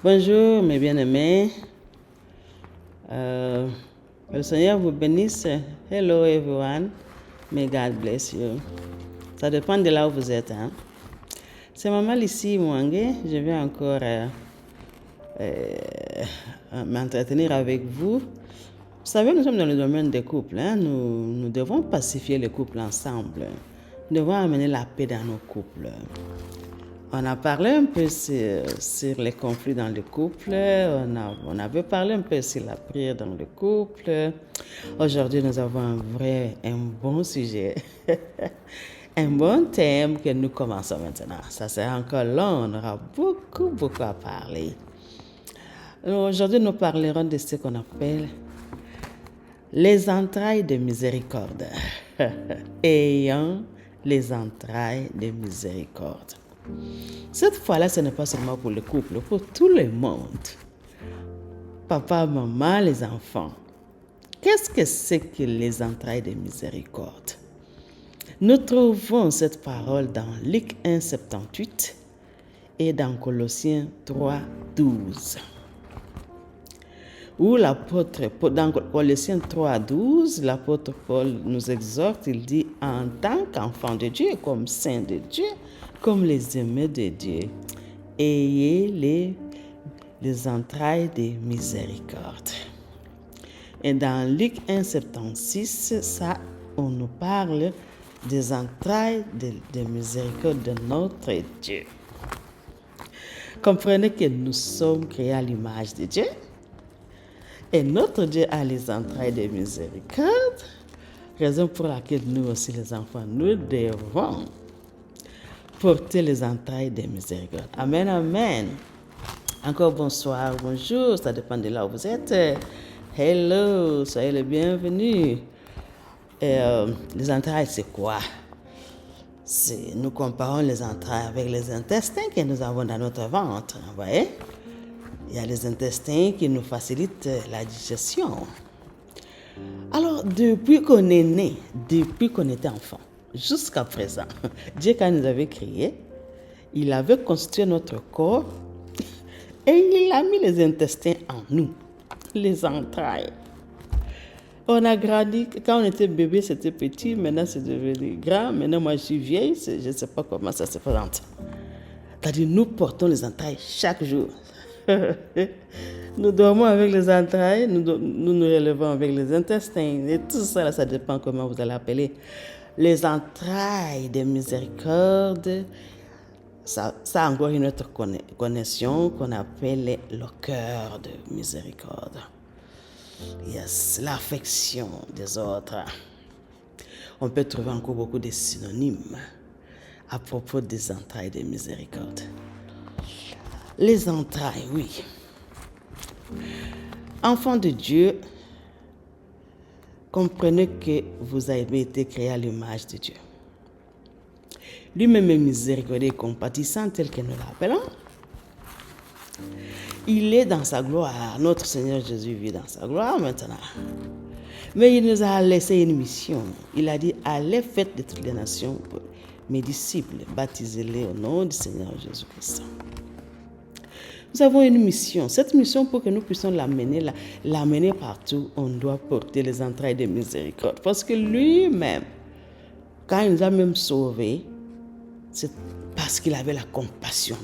Bonjour mes bien-aimés. Le Seigneur vous bénisse. Hello everyone. May God bless you. Ça dépend de là où vous êtes. C'est Maman Lissi Mwangue. Je vais encore m'entretenir avec vous. Vous savez, nous sommes dans le domaine des couples. Nous devons pacifier les couples ensemble. Nous devons amener la paix dans nos couples. On a parlé un peu sur les conflits dans le couple. On avait parlé un peu sur la prière dans le couple. Aujourd'hui, nous avons un bon sujet. Un bon thème que nous commençons maintenant. Ça sera encore long. On aura beaucoup à parler. Aujourd'hui, nous parlerons de ce qu'on appelle les entrailles de miséricorde. Ayant les entrailles de miséricorde. Cette fois-là, ce n'est pas seulement pour le couple, pour tout le monde. Papa, maman, les enfants. Qu'est-ce que c'est que les entrailles de miséricorde? Nous trouvons cette parole dans Luc 1, 78 et dans Colossiens 3, 12. Où dans Colossiens 3, 12, l'apôtre Paul nous exhorte, il dit, en tant qu'enfant de Dieu, comme saint de Dieu, comme les aimés de Dieu, ayez les entrailles de miséricorde. Et dans Luc 1, 76, ça, on nous parle des entrailles de miséricorde de notre Dieu. Comprenez que nous sommes créés à l'image de Dieu. Et notre Dieu a les entrailles de miséricorde, raison pour laquelle nous aussi les enfants, nous devons porter les entrailles de miséricorde. Amen, amen. Encore bonsoir, bonjour, ça dépend de là où vous êtes. Hello, soyez les bienvenus. Les entrailles, c'est quoi? Nous comparons les entrailles avec les intestins que nous avons dans notre ventre, vous voyez? Il y a les intestins qui nous facilitent la digestion. Alors, depuis qu'on est né, depuis qu'on était enfant, jusqu'à présent, Dieu, quand nous avait créés, il avait constitué notre corps et il a mis les intestins en nous, les entrailles. On a grandi, quand on était bébé, c'était petit, maintenant c'est devenu grand, maintenant moi je suis vieille, je ne sais pas comment ça se présente. C'est-à-dire, nous portons les entrailles chaque jour. Nous dormons avec les entrailles, nous relevons avec les intestins. Et tout ça, ça dépend comment vous allez appeler. Les entrailles de miséricorde, ça a encore une autre connexion qu'on appelle le cœur de miséricorde. Yes, l'affection des autres. On peut trouver encore beaucoup de synonymes à propos des entrailles de miséricorde. Les entrailles, oui. Enfants de Dieu, comprenez que vous avez été créés à l'image de Dieu. Lui-même est miséricordieux et compatissant tel que nous l'appelons. Il est dans sa gloire. Notre Seigneur Jésus vit dans sa gloire maintenant. Mais il nous a laissé une mission. Il a dit, allez, faites de toutes les nations mes disciples, baptisez-les au nom du Seigneur Jésus-Christ. Nous avons une mission. Cette mission, pour que nous puissions l'amener partout, on doit porter les entrailles de miséricorde. Parce que lui-même, quand il nous a même sauvés, c'est parce qu'il avait la compassion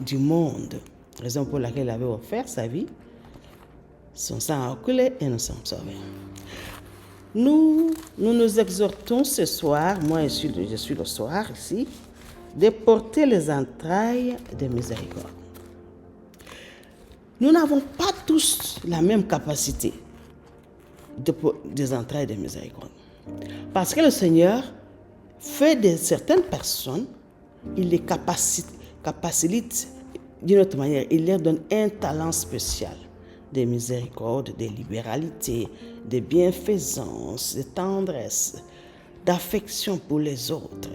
du monde. Raison pour laquelle il avait offert sa vie. Son sang a coulé et nous sommes sauvés. Nous exhortons ce soir, moi je suis le soir ici, de porter les entrailles de miséricorde. Nous n'avons pas tous la même capacité des entrailles de miséricorde. Parce que le Seigneur fait de certaines personnes, il les capacite d'une autre manière. Il leur donne un talent spécial de miséricorde, de libéralité, de bienfaisance, de tendresse, d'affection pour les autres.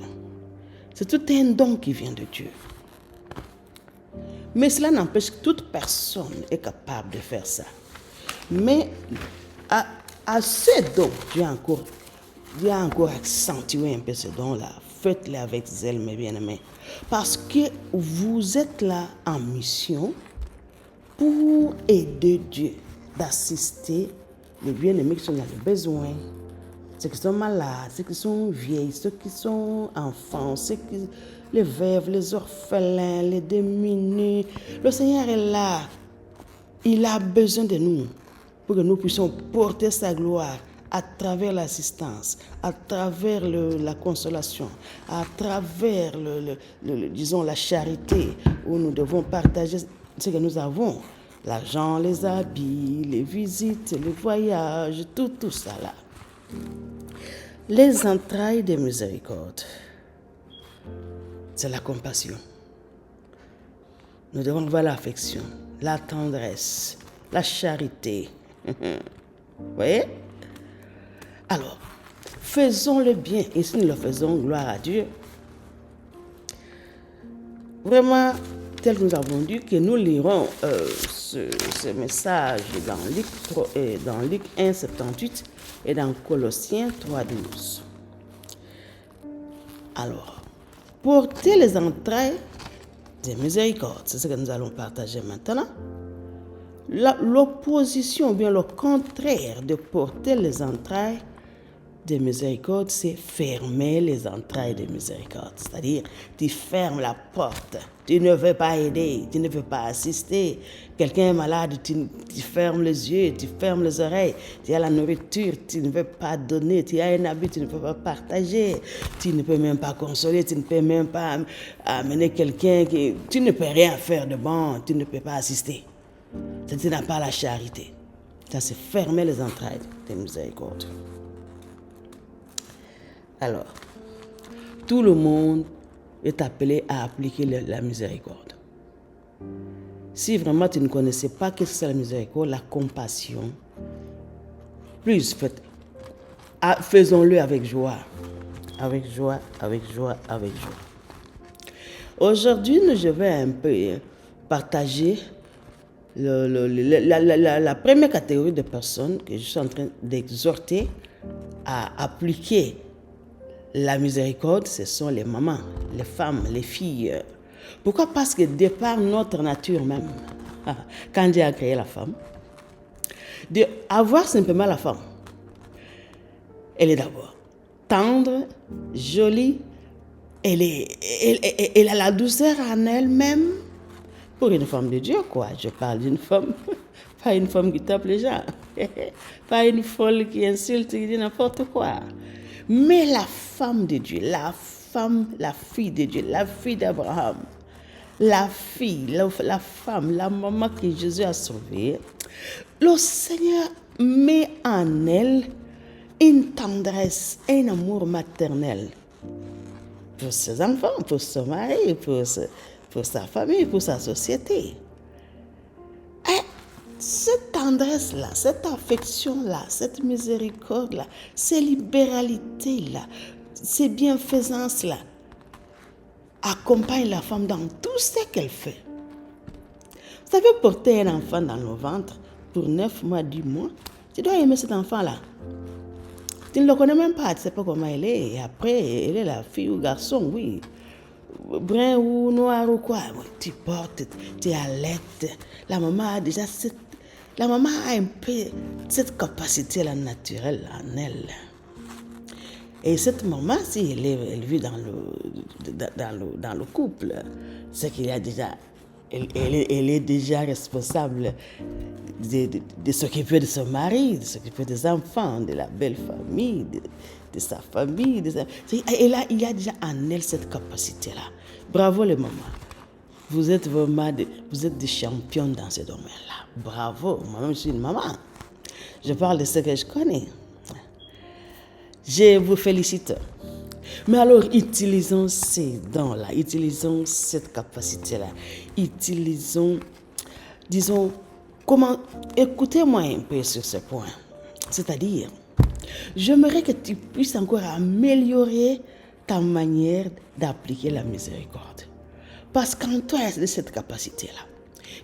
C'est tout un don qui vient de Dieu. Mais cela n'empêche que toute personne est capable de faire ça. Mais à ce don, Dieu a encore accentué un peu ce don-là. Faites-le avec zèle, mes bien-aimés. Parce que vous êtes là en mission pour aider Dieu d'assister les bien-aimés qui sont dans le besoin, ceux qui sont malades, ceux qui sont vieilles, ceux qui sont enfants, les veuves, les orphelins, les démunis. Le Seigneur est là. Il a besoin de nous pour que nous puissions porter sa gloire à travers l'assistance, à travers la consolation, à travers disons, la charité, où nous devons partager ce que nous avons. L'argent, les habits, les visites, les voyages, tout ça là. Les entrailles de miséricorde, c'est la compassion. Nous devons voir l'affection, la tendresse, la charité. Vous voyez? Alors, faisons le bien, et si nous le faisons, gloire à Dieu. Vraiment, tel que nous avons dit, que nous lirons ce message dans Luc 1, 78 et dans Colossiens 3, 12. Alors, porter les entrailles des miséricordes, c'est ce que nous allons partager maintenant. L'opposition, ou bien le contraire de porter les entrailles de miséricorde, c'est fermer les entrailles de miséricorde. C'est-à-dire, tu fermes la porte. Tu ne veux pas aider, tu ne veux pas assister. Quelqu'un est malade, tu fermes les yeux, tu fermes les oreilles. Tu as la nourriture, tu ne veux pas donner. Tu as un habit, tu ne peux pas partager. Tu ne peux même pas consoler, tu ne peux même pas amener quelqu'un qui... Tu ne peux rien faire de bon, tu ne peux pas assister. Tu n'as pas la charité. Ça, c'est fermer les entrailles de miséricorde. Alors, tout le monde est appelé à appliquer la miséricorde. Si vraiment tu ne connaissais pas ce que c'est la miséricorde, la compassion, faisons-le avec joie. Avec joie, avec joie, avec joie. Aujourd'hui, je vais un peu partager la première catégorie de personnes que je suis en train d'exhorter à appliquer la miséricorde. Ce sont les mamans, les femmes, les filles. Pourquoi? Parce que de par notre nature même, quand Dieu a créé la femme, d'avoir simplement la femme, elle est d'abord tendre, jolie, elle a la douceur en elle-même. Pour une femme de Dieu, quoi. Je parle d'une femme, pas une femme qui tape les gens, pas une folle qui insulte, qui dit n'importe quoi. Mais la femme de Dieu, la fille de Dieu, la fille d'Abraham, la femme, la maman que Jésus a sauvée, le Seigneur met en elle une tendresse, un amour maternel pour ses enfants, pour son mari, pour sa famille, pour sa société. Et cette tendresse-là, cette affection-là, cette miséricorde-là, ces libéralités-là, ces bienfaisances-là accompagnent la femme dans tout ce qu'elle fait. Vous savez, porter un enfant dans le ventre pour 9 mois, 10 mois, tu dois aimer cet enfant-là. Tu ne le connais même pas, tu ne sais pas comment elle est. Et après, elle est la fille ou garçon, oui. Brun ou noir ou quoi. Tu portes, tu allaites. La maman a déjà un peu cette capacité-là naturelle en elle. Et cette maman, si elle vit dans le couple, c'est qu'il y a déjà... Elle est déjà responsable de s'occuper de son mari, de s'occuper des enfants, de la belle famille, de sa famille. Il y a déjà en elle cette capacité-là. Bravo les mamans. Vous êtes des championnes dans ce domaine-là. Bravo. Moi-même, je suis une maman. Je parle de ce que je connais. Je vous félicite. Mais alors, utilisons ces dons-là, utilisons cette capacité-là, utilisons, disons, écoutez-moi un peu sur ce point. C'est-à-dire, j'aimerais que tu puisses encore améliorer ta manière d'appliquer la miséricorde. Parce qu'en toi, il y a cette capacité-là.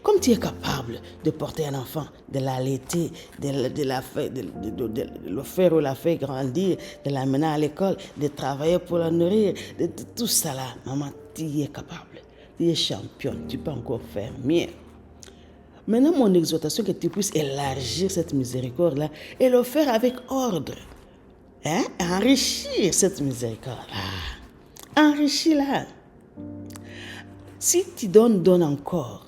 Comme tu es capable de porter un enfant, de l'allaiter, de le faire ou la faire grandir, de l'amener à l'école, de travailler pour la nourrir, de tout ça là, maman, tu es capable. Tu es championne, tu peux encore faire mieux. Maintenant, mon exhortation, que tu puisses élargir cette miséricorde-là et le faire avec ordre. Hein? Enrichir cette miséricorde-là. Enrichis-la. Si tu donnes, donne encore.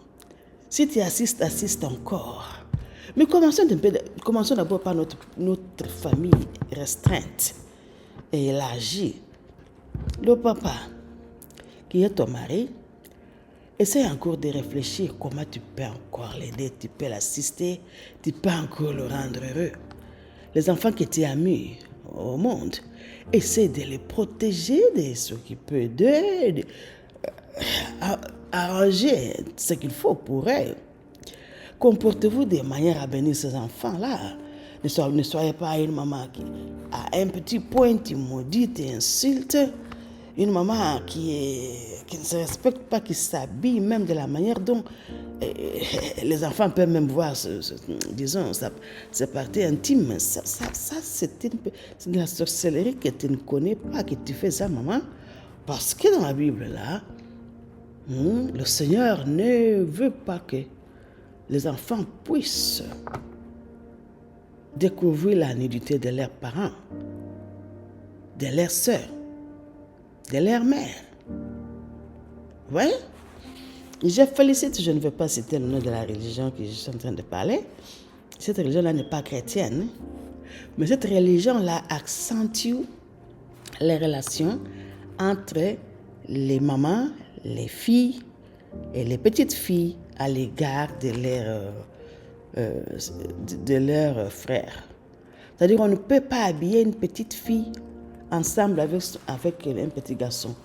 Si tu assistes, assiste encore. Mais commençons d'abord par notre famille restreinte et élargie. Le papa, qui est ton mari, essaie encore de réfléchir comment tu peux encore l'aider, tu peux l'assister, tu peux encore le rendre heureux. Les enfants que tu as mis au monde, essaie de les protéger, de s'occuper d'eux, arranger ce qu'il faut pour eux. Comportez-vous de manière à bénir ces enfants-là. Ne soyez pas une maman qui, à un petit point, tu maudis, tu insultes. Une maman qui ne se respecte pas, qui s'habille même de la manière dont les enfants peuvent même voir, disons, sa partie intime. Ça c'est de la sorcellerie que tu ne connais pas, que tu fais ça, maman. Parce que dans la Bible, là, le Seigneur ne veut pas que les enfants puissent découvrir la nudité de leurs parents, de leurs sœurs, de leur mère. Vous voyez? Je félicite, je ne veux pas citer le nom de la religion que je suis en train de parler. Cette religion-là n'est pas chrétienne. Mais cette religion-là accentue les relations entre les mamans, les filles et les petites filles à l'égard de leurs frères. C'est-à-dire qu'on ne peut pas habiller une petite fille ensemble avec un petit garçon.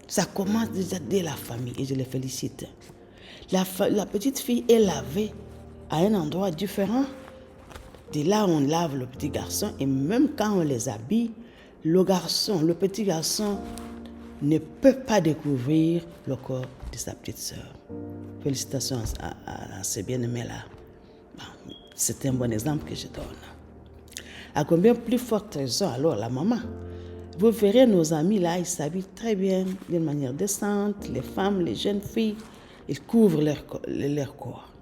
Ça commence déjà dès la famille et je les félicite. La petite fille est lavée à un endroit différent de là où on lave le petit garçon, et même quand on les habille, le petit garçon ne peut pas découvrir le corps de sa petite sœur. Félicitations à ces bien-aimés-là. Bon, c'est un bon exemple que je donne. À combien plus forte raison alors la maman? Vous verrez nos amis là, ils s'habillent très bien, d'une manière décente. Les femmes, les jeunes filles, ils couvrent leur corps.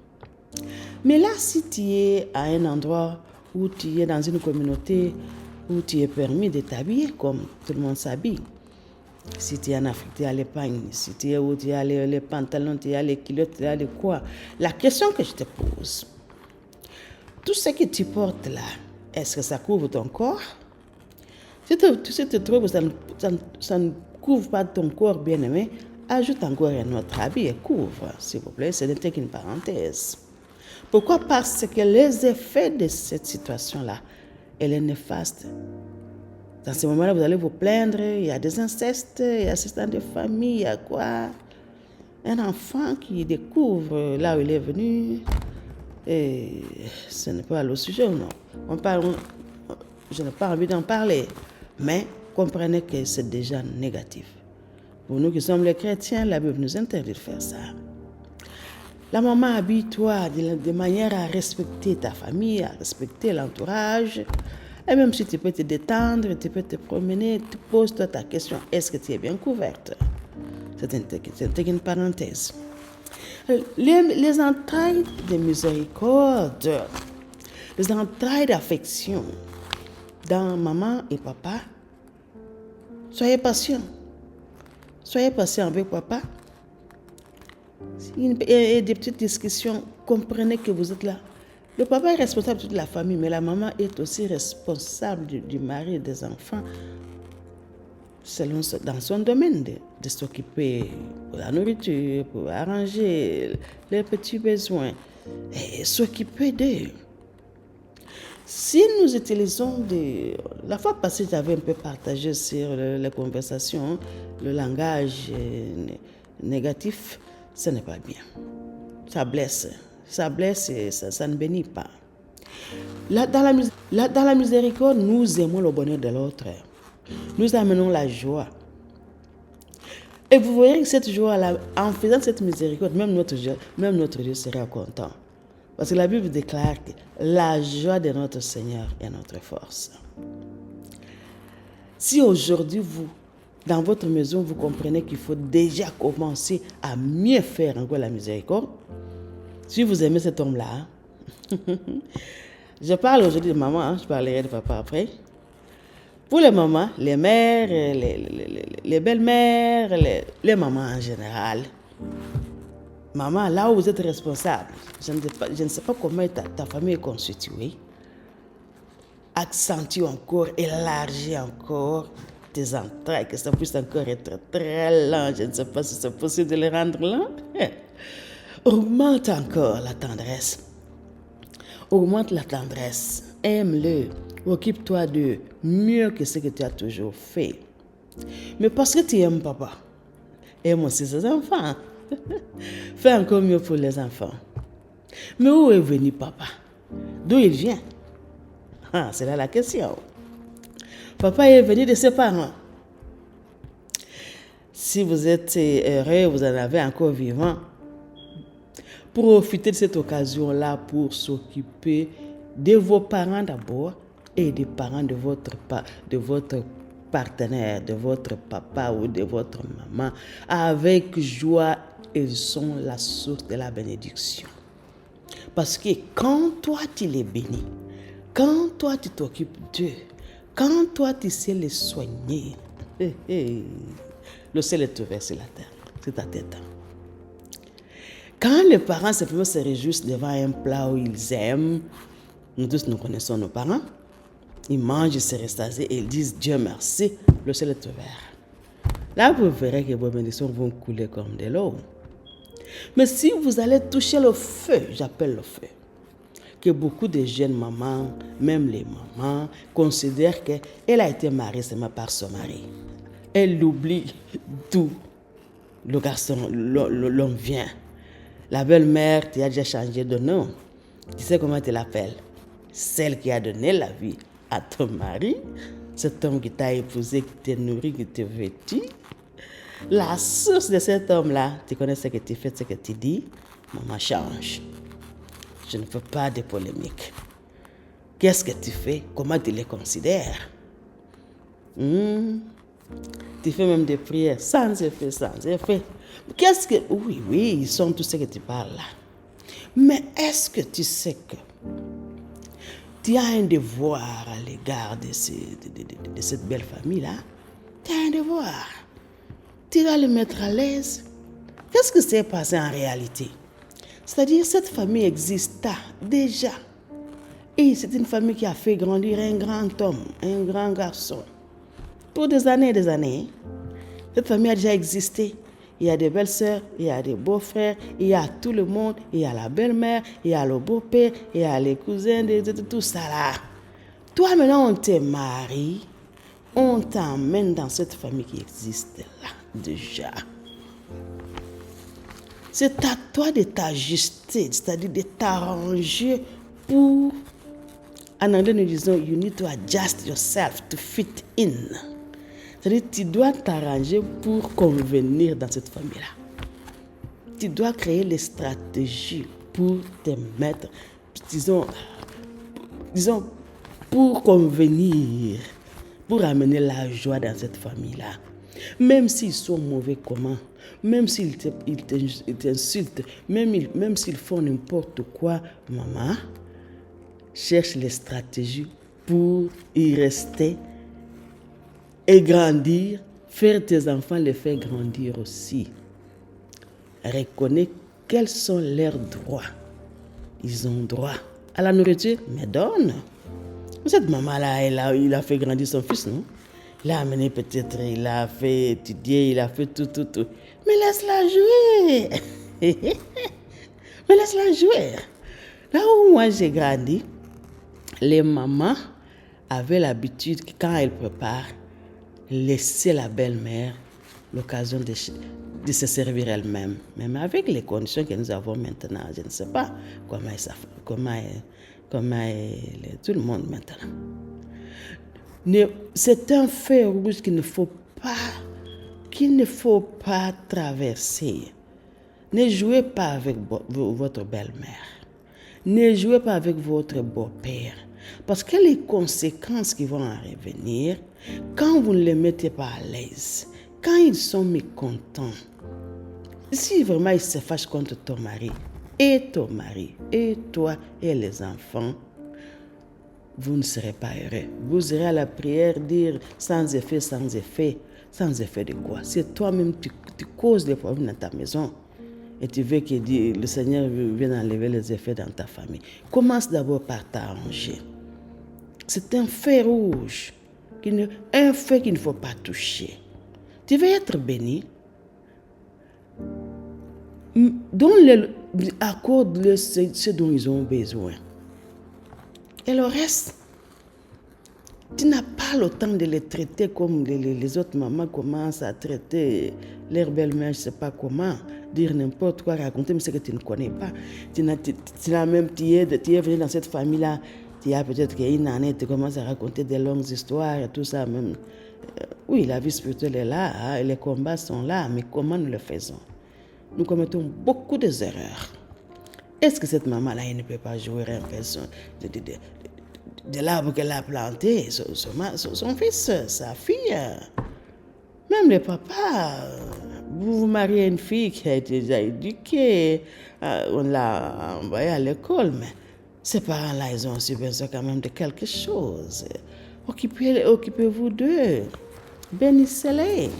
Mais là, si tu es à un endroit où tu es dans une communauté où tu es permis de t'habiller comme tout le monde s'habille, si tu es en Afrique, tu as les pagnes, si tu es où tu as les pantalons, tu as les culottes, tu as les quoi. La question que je te pose, tout ce que tu portes là, est-ce que ça couvre ton corps? Si tu te trouves ça ne couvre pas ton corps bien-aimé, ajoute encore un autre habit et couvre, s'il vous plaît. Ce n'était qu'une parenthèse. Pourquoi? Parce que les effets de cette situation-là, elle est néfaste. Dans ce moment-là, vous allez vous plaindre, il y a des incestes, il y a assistants de famille, il y a quoi? Un enfant qui découvre là où il est venu, et ce n'est pas le sujet, non. Je n'ai pas envie d'en parler, mais comprenez que c'est déjà négatif. Pour nous qui sommes les chrétiens, la Bible nous interdit de faire ça. La maman, habille-toi de manière à respecter ta famille, à respecter l'entourage. Et même si tu peux te détendre, tu peux te promener, tu poses-toi ta question, est-ce que tu es bien couverte? C'était une parenthèse. Les entrailles de miséricorde, les entrailles d'affection dans maman et papa, soyez patients. Soyez patient avec papa. Il y a des petites discussions, comprenez que vous êtes là. Le papa est responsable de toute la famille, mais la maman est aussi responsable du mari et des enfants dans son domaine de s'occuper de la nourriture, pour arranger les petits besoins et s'occuper d'eux. Si nous utilisons La fois passée, j'avais un peu partagé sur les conversations, le langage négatif, ce n'est pas bien. Ça blesse et ça ne bénit pas. Là, dans la miséricorde, nous aimons le bonheur de l'autre. Nous amenons la joie. Et vous voyez que cette joie-là, en faisant cette miséricorde, même notre Dieu sera content. Parce que la Bible déclare que la joie de notre Seigneur est notre force. Si aujourd'hui, dans votre maison, vous comprenez qu'il faut déjà commencer à mieux faire encore la miséricorde, Si vous aimez cet homme-là, je parle aujourd'hui de maman, je parlerai de papa après. Pour les mamans, les mères, les belles-mères, les mamans en général. Maman, là où vous êtes responsable, je ne sais pas comment ta famille est constituée. Accentue encore, élargis encore tes entrailles, que ça puisse encore être très lent. Je ne sais pas si c'est possible de les rendre lents. Augmente encore la tendresse. Augmente la tendresse. Aime-le. Occupe-toi d'eux mieux que ce que tu as toujours fait. Mais parce que tu aimes papa, aime aussi ses enfants. Fais encore mieux pour les enfants. Mais où est venu papa? D'où il vient? C'est là la question. Papa est venu de ses parents. Si vous êtes heureux, vous en avez encore vivant, profitez de cette occasion-là pour s'occuper de vos parents d'abord et des parents de votre partenaire, de votre papa ou de votre maman. Avec joie, ils sont la source de la bénédiction. Parce que quand toi tu les bénis, quand toi tu t'occupes d'eux, quand toi tu sais les soigner, le ciel est ouvert sur la terre, c'est ta tête. Quand les parents simplement se réjouissent devant un plat où ils aiment, nous tous nous connaissons nos parents, ils mangent, ils se restent et ils disent Dieu merci, le ciel est ouvert. Là, vous verrez que vos bénédictions vont couler comme de l'eau. Mais si vous allez toucher le feu, j'appelle le feu, que beaucoup de jeunes mamans, même les mamans, considèrent qu'elle a été mariée seulement par son mari. Elle oublie d'où le garçon, l'homme vient. La belle-mère, tu as déjà changé de nom. Tu sais comment tu l'appelles? Celle qui a donné la vie à ton mari, cet homme qui t'a épousé, qui t'a nourri, qui t'a vêtu. La source de cet homme-là, tu connais ce que tu fais, ce que tu dis, maman change. Je ne fais pas de polémique. Qu'est-ce que tu fais? Comment tu les considères? Tu fais même des prières sans effet, sans effet. Qu'est-ce que... Oui, ils sont tous ceux que tu parles là. Mais est-ce que tu sais que tu as un devoir à l'égard de cette belle famille-là? Tu as un devoir. Tu dois le mettre à l'aise. Qu'est-ce que s'est passé en réalité? C'est-à-dire, cette famille exista déjà. Et c'est une famille qui a fait grandir un grand homme, un grand garçon. Pour des années et des années, cette famille a déjà existé. Il y a des belles-sœurs, il y a des beaux-frères, il y a tout le monde, il y a la belle-mère, il y a le beau-père, il y a les cousins, tout ça là. Toi, maintenant, on te marie, on t'emmène dans cette famille qui existe là, déjà. C'est à toi de t'ajuster, c'est-à-dire de t'arranger pour... En anglais, nous disons, you need to adjust yourself to fit in. C'est-à-dire, tu dois t'arranger pour convenir dans cette famille-là. Tu dois créer les stratégies pour te mettre, disons, pour convenir, pour amener la joie dans cette famille-là. Même s'ils sont mauvais comment, même s'ils t'insultent, même s'ils font n'importe quoi, maman, cherche les stratégies pour y rester et grandir, faire tes enfants les faire grandir aussi. Reconnais quels sont leurs droits. Ils ont droit à la nourriture, mais donne. Cette maman-là, il a fait grandir son fils, non? Il l'a amené peut-être, il l'a fait étudier, il a fait tout. Mais laisse-la jouer. Mais laisse-la jouer. Là où moi j'ai grandi, les mamans avaient l'habitude, quand elles préparent, laisser la belle-mère l'occasion de se servir elle-même. Même avec les conditions que nous avons maintenant, je ne sais pas comment est tout le monde maintenant. C'est un feu rouge qu'il ne faut pas traverser. Ne jouez pas avec votre belle-mère. Ne jouez pas avec votre beau-père. Parce que les conséquences qui vont en revenir, quand vous ne les mettez pas à l'aise, quand ils sont mécontents, si vraiment ils se fâchent contre ton mari, et ton mari, et toi et les enfants, vous ne serez pas heureux. Vous irez à la prière dire sans effet, sans effet. Sans effet de quoi? C'est toi-même, tu causes les problèmes dans ta maison. Et tu veux que le Seigneur vienne enlever les effets dans ta famille. Commence d'abord par t'arranger. C'est un fait rouge, un fait qu'il ne faut pas toucher. Tu veux être béni. Accorde-leur ce dont ils ont besoin. Et le reste, tu n'as pas le temps de les traiter comme les autres mamans commencent à traiter leur belle-mère, je ne sais pas comment, dire n'importe quoi, raconter mais ce que tu ne connais pas. Tu es venu dans cette famille-là, tu as peut-être une année, tu commences à raconter des longues histoires et tout ça. Même. Oui, la vie spirituelle est là, hein, les combats sont là, mais comment nous le faisons? Nous commettons beaucoup d'erreurs. Est-ce que cette maman-là, elle ne peut pas jouer un peu de l'arbre qu'elle a planté, son fils, sa fille? Même le papa, vous mariez une fille qui a été déjà éduquée, on l'a envoyée à l'école, mais ces parents-là, ils ont aussi besoin quand même de quelque chose. Occupez-vous d'eux, bénissez-les.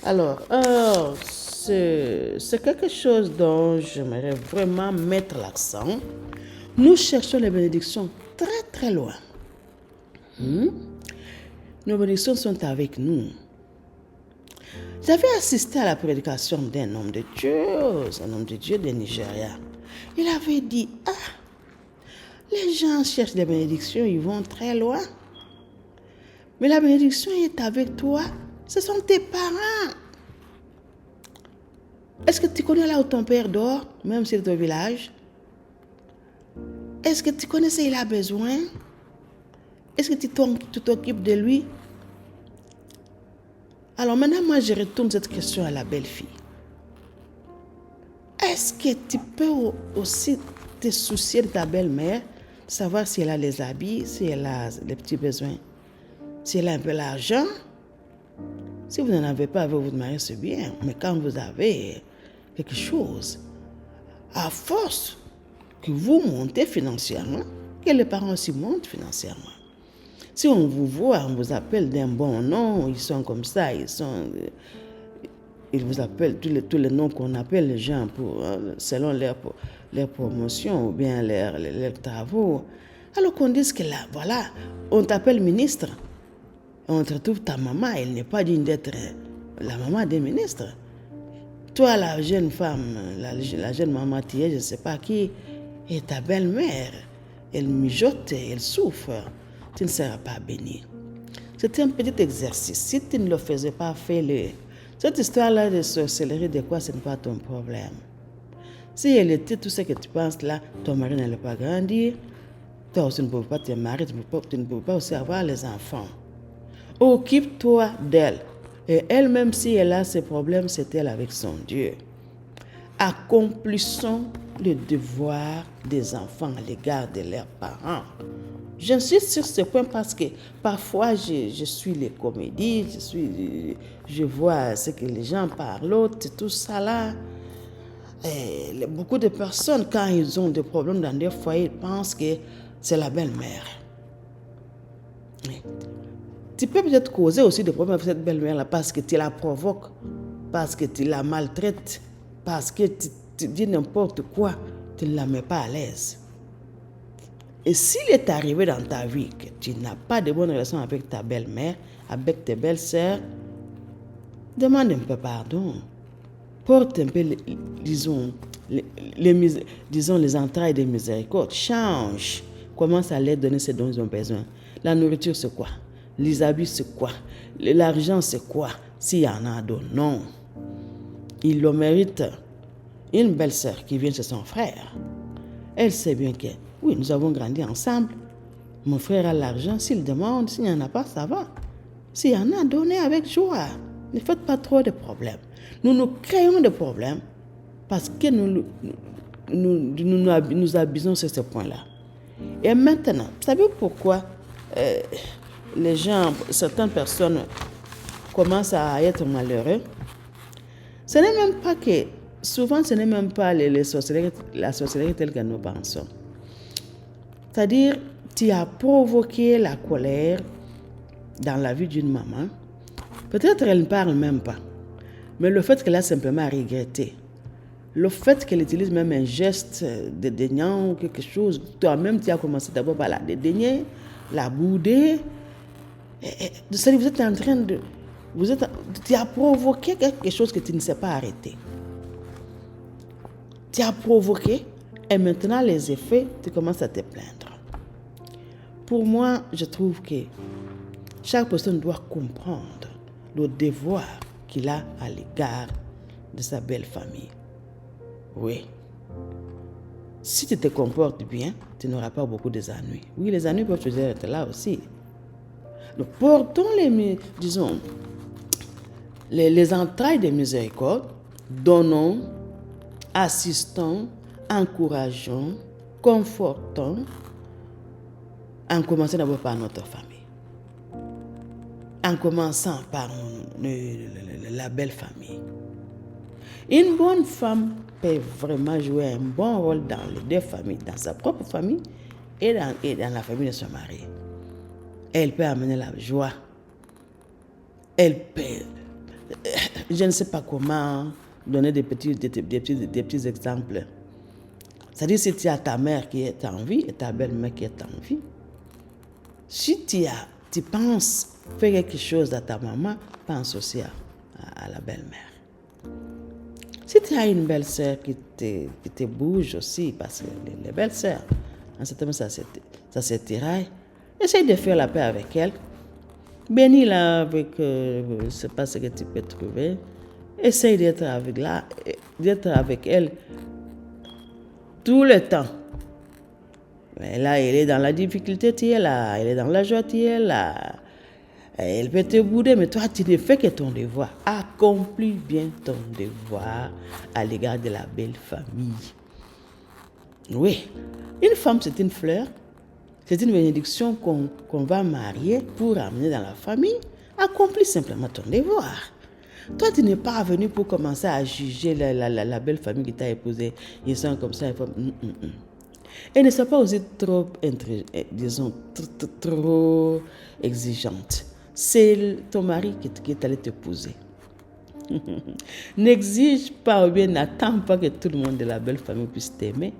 Alors, c'est quelque chose dont j'aimerais vraiment mettre l'accent. Nous cherchons les bénédictions très très loin. Nos bénédictions sont avec nous. J'avais assisté à la prédication d'un homme de Dieu de Nigeria. Il avait dit, les gens cherchent des bénédictions, ils vont très loin. Mais la bénédiction est avec toi. Ce sont tes parents. Est-ce que tu connais là où ton père dort, même s'il est au village? Est-ce que tu connais ce qu'il a besoin? Est-ce que tu t'occupes de lui? Alors maintenant, moi, je retourne cette question à la belle-fille. Est-ce que tu peux aussi te soucier de ta belle-mère, savoir si elle a les habits, si elle a les petits besoins, si elle a un peu d'argent? Si vous n'en avez pas avec votre mari, c'est bien. Mais quand vous avez quelque chose, à force que vous montez financièrement, que les parents aussi montent financièrement. Si on vous voit, on vous appelle d'un bon nom, ils sont comme ça, ils vous appellent tous les noms qu'on appelle les gens selon leur promotion ou bien leurs travaux. Alors qu'on dise que là, voilà, on t'appelle ministre. On te retrouve ta maman, elle n'est pas digne d'être la maman des ministres. Toi, la jeune femme, la jeune maman, je ne sais pas qui, et ta belle-mère, elle mijote, elle souffre. Tu ne seras pas béni. C'est un petit exercice. Si tu ne le faisais pas, fais-le. Cette histoire-là de sorcellerie, de quoi, ce n'est pas ton problème. Si elle était tout ce que tu penses là, ton mari n'allait pas grandir, toi aussi ne pouvais pas te marier, tu ne pouvais pas aussi avoir les enfants. Occupe-toi d'elle. Et elle-même, si elle a ses problèmes, c'est elle avec son Dieu. Accomplissons le devoir des enfants à l'égard de leurs parents. J'insiste sur ce point parce que parfois je suis les comédies, je vois ce que les gens parlent, tout ça là. Et beaucoup de personnes, quand ils ont des problèmes dans leur foyer, pensent que c'est la belle-mère. Tu peux peut-être causer aussi des problèmes avec cette belle-mère-là parce que tu la provoques, parce que tu la maltraites, parce que tu dis n'importe quoi, tu ne la mets pas à l'aise. Et s'il est arrivé dans ta vie que tu n'as pas de bonnes relations avec ta belle-mère, avec tes belles-sœurs, demande un peu pardon. Porte un peu, les entrailles de miséricorde. Change. Commence à leur donner ce dont ils ont besoin. La nourriture, c'est quoi? Les habits, c'est quoi? L'argent, c'est quoi? S'il y en a, non. Il le mérite. Une belle-sœur qui vient chez son frère, elle sait bien que oui, nous avons grandi ensemble. Mon frère a l'argent, s'il demande, s'il n'y en a pas, ça va. S'il y en a, donnez avec joie. Ne faites pas trop de problèmes. Nous créons des problèmes parce que nous abusons sur ce point-là. Et maintenant, vous savez pourquoi les gens, certaines personnes commencent à être malheureux? Ce n'est même pas que souvent, ce n'est même pas la sorcellerie telle que nous pensons. C'est-à-dire, tu as provoqué la colère dans la vie d'une maman. Peut-être elle ne parle même pas. Mais le fait qu'elle a simplement regretté, le fait qu'elle utilise même un geste dédaignant ou quelque chose, toi-même tu as commencé d'abord par la dédaigner, la bouder. C'est-à-dire, vous êtes en train de... tu as provoqué quelque chose que tu ne sais pas arrêter. Tu as provoqué et maintenant les effets, tu commences à te plaindre. Pour moi, je trouve que chaque personne doit comprendre le devoir qu'il a à l'égard de sa belle famille. Oui. Si tu te comportes bien, tu n'auras pas beaucoup d'ennuis. Oui, les ennuis peuvent toujours être là aussi. Donc, portons les entrailles de miséricorde, donnons, assistons, encourageons, confortons, en commençant d'abord par notre famille. En commençant par la belle famille. Une bonne femme peut vraiment jouer un bon rôle dans les deux familles, dans sa propre famille et dans la famille de son mari. Elle peut amener la joie. Elle peut, je ne sais pas comment donner des petits exemples. C'est-à-dire, si tu as ta mère qui est en vie et ta belle-mère qui est en vie, si tu penses faire quelque chose à ta maman, pense aussi à la belle-mère. Si tu as une belle-sœur qui te bouge aussi, parce que les belles-sœurs, en ce moment, ça se tiraille, essaye de faire la paix avec elle. Bénis-la avec, je ne sais pas ce que tu peux trouver. Essaye d'être avec elle tout le temps. Mais là, elle est dans la difficulté, tu es là. Elle est dans la joie, tu es là. Elle peut te bouder, mais toi, tu ne fais que ton devoir. Accomplis bien ton devoir à l'égard de la belle famille. Oui, une femme, c'est une fleur. C'est une bénédiction qu'on va marier pour amener dans la famille. Accomplis simplement ton devoir. Toi, tu n'es pas venu pour commencer à juger la belle famille qui t'a épousée. Ils sont comme ça. Et ne sois pas aussi trop exigeante. C'est ton mari qui est allé t'épouser. N'exige pas ou bien n'attends pas que tout le monde de la belle famille puisse t'aimer.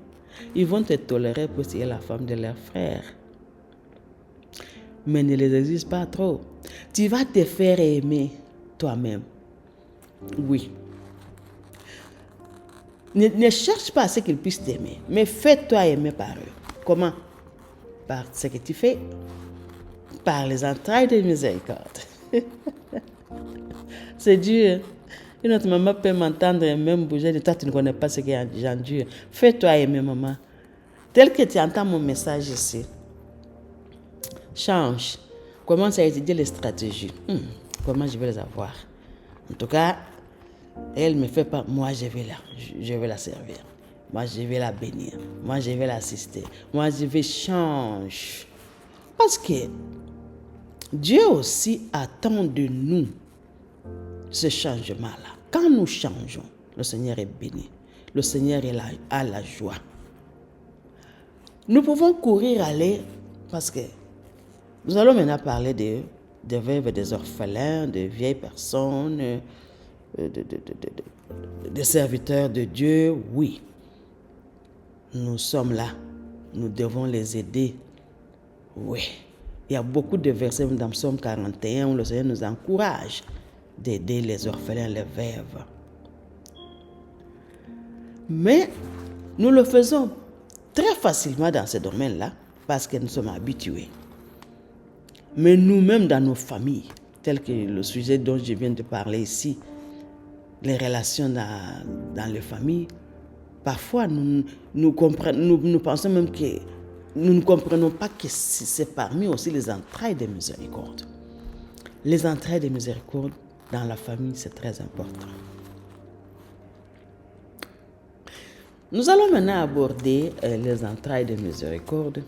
Ils vont te tolérer parce que tu es la femme de leur frère. Mais ne les exige pas trop. Tu vas te faire aimer toi-même. Oui. Ne cherche pas à ce qu'ils puissent t'aimer, mais fais-toi aimer par eux. Comment? Par ce que tu fais, par les entrailles de miséricorde. C'est dur. Une autre maman peut m'entendre et même bouger de toi, tu ne connais pas ce que j'endure. Fais-toi aimer, maman. Tel que tu entends mon message ici, change. Commence à étudier les stratégies. Comment je vais les avoir? En tout cas, elle ne me fait pas, moi je vais la servir. Moi je vais la bénir. Moi je vais l'assister. Moi je vais changer. Parce que Dieu aussi attend de nous ce changement-là. Quand nous changeons, le Seigneur est béni. Le Seigneur a la joie. Nous pouvons courir aller parce que nous allons maintenant parler des veuves et des orphelins, de vieilles personnes, des serviteurs de Dieu. Oui, nous sommes là. Nous devons les aider. Oui, il y a beaucoup de versets dans Psaume 41 où le Seigneur nous encourage d'aider les orphelins, les veuves. Mais nous le faisons très facilement dans ce domaine-là parce que nous sommes habitués. Mais nous-mêmes dans nos familles, tel que le sujet dont je viens de parler ici, les relations dans les familles, parfois nous pensons même que nous ne comprenons pas que c'est parmi aussi les entrailles de miséricorde. Les entrailles de miséricorde dans la famille, c'est très important. Nous allons maintenant aborder les entrailles de miséricorde